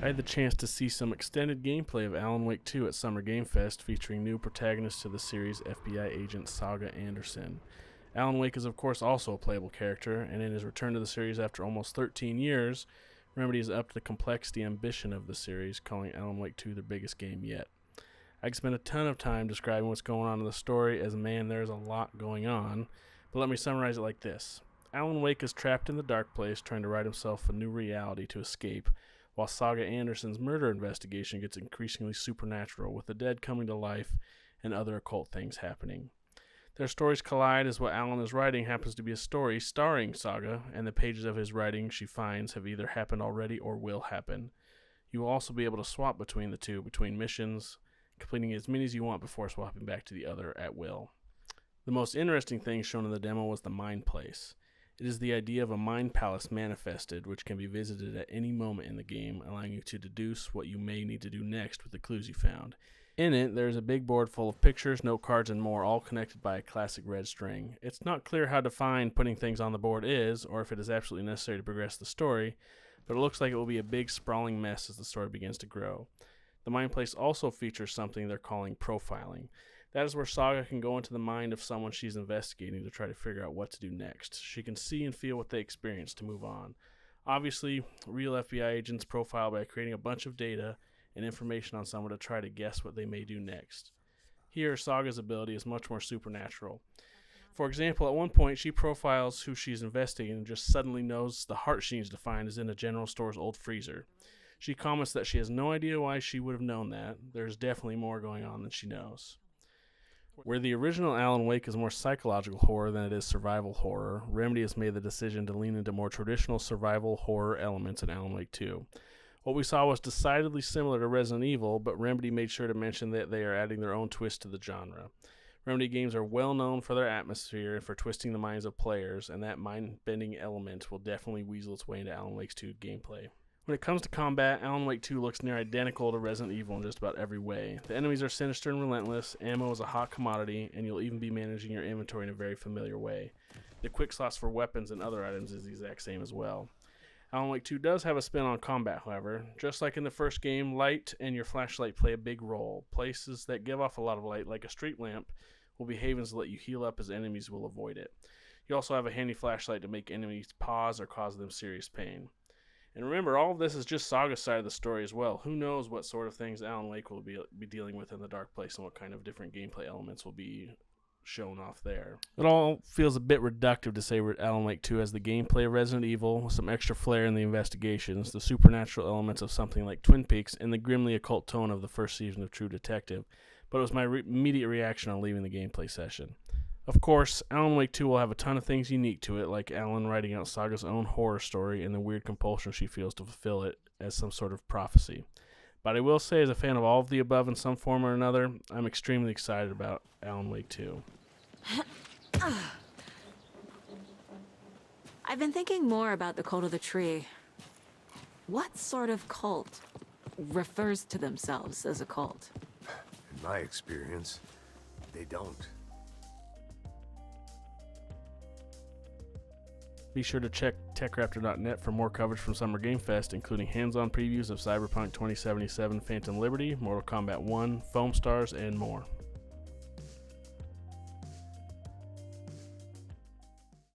I had the chance to see some extended gameplay of Alan Wake 2 at Summer Game Fest, featuring new protagonists to the series, FBI agent Saga Anderson. Alan Wake is of course also a playable character, and in his return to the series after almost 13 years, Remedy has upped the complexity and ambition of the series, calling Alan Wake 2 their biggest game yet. I could spend a ton of time describing what's going on in the story, as man, there's a lot going on, but let me summarize it like this. Alan Wake is trapped in the dark place, trying to write himself a new reality to escape, while Saga Anderson's murder investigation gets increasingly supernatural, with the dead coming to life and other occult things happening. Their stories collide as what Alan is writing happens to be a story starring Saga, and the pages of his writing she finds have either happened already or will happen. You will also be able to swap between the two, between missions, completing as many as you want before swapping back to the other at will. The most interesting thing shown in the demo was the Mind Place. It is the idea of a mind palace manifested, which can be visited at any moment in the game, allowing you to deduce what you may need to do next with the clues you found. In it, there is a big board full of pictures, note cards, and more, all connected by a classic red string. It's not clear how defined putting things on the board is, or if it is absolutely necessary to progress the story, but it looks like it will be a big, sprawling mess as the story begins to grow. The Mind Place also features something they're calling profiling. That is where Saga can go into the mind of someone she's investigating to try to figure out what to do next. She can see and feel what they experience to move on. Obviously, real FBI agents profile by creating a bunch of data and information on someone to try to guess what they may do next. Here, Saga's ability is much more supernatural. For example, at one point, she profiles who she's investigating and just suddenly knows the heart she needs to find is in a general store's old freezer. She comments that she has no idea why she would have known that. There's definitely more going on than she knows. Where the original Alan Wake is more psychological horror than it is survival horror, Remedy has made the decision to lean into more traditional survival horror elements in Alan Wake 2. What we saw was decidedly similar to Resident Evil, but Remedy made sure to mention that they are adding their own twist to the genre. Remedy games are well known for their atmosphere and for twisting the minds of players, and that mind-bending element will definitely weasel its way into Alan Wake 2 gameplay. When it comes to combat, Alan Wake 2 looks near identical to Resident Evil in just about every way. The enemies are sinister and relentless, ammo is a hot commodity, and you'll even be managing your inventory in a very familiar way. The quick slots for weapons and other items is the exact same as well. Alan Wake 2 does have a spin on combat, however. Just like in the first game, light and your flashlight play a big role. Places that give off a lot of light, like a street lamp, will be havens to let you heal up as enemies will avoid it. You also have a handy flashlight to make enemies pause or cause them serious pain. And remember, all of this is just Saga's side of the story as well. Who knows what sort of things Alan Wake will be dealing with in the Dark Place and what kind of different gameplay elements will be shown off there. It all feels a bit reductive to say Alan Wake 2 has the gameplay of Resident Evil, with some extra flair in the investigations, the supernatural elements of something like Twin Peaks, and the grimly occult tone of the first season of True Detective. But it was my immediate reaction on leaving the gameplay session. Of course, Alan Wake 2 will have a ton of things unique to it, like Alan writing out Saga's own horror story and the weird compulsion she feels to fulfill it as some sort of prophecy. But I will say, as a fan of all of the above in some form or another, I'm extremely excited about Alan Wake 2. I've been thinking more about the cult of the tree. What sort of cult refers to themselves as a cult? In my experience, they don't. Be sure to check TechRaptor.net for more coverage from Summer Game Fest, including hands-on previews of Cyberpunk 2077 Phantom Liberty, Mortal Kombat 1, Foam Stars, and more.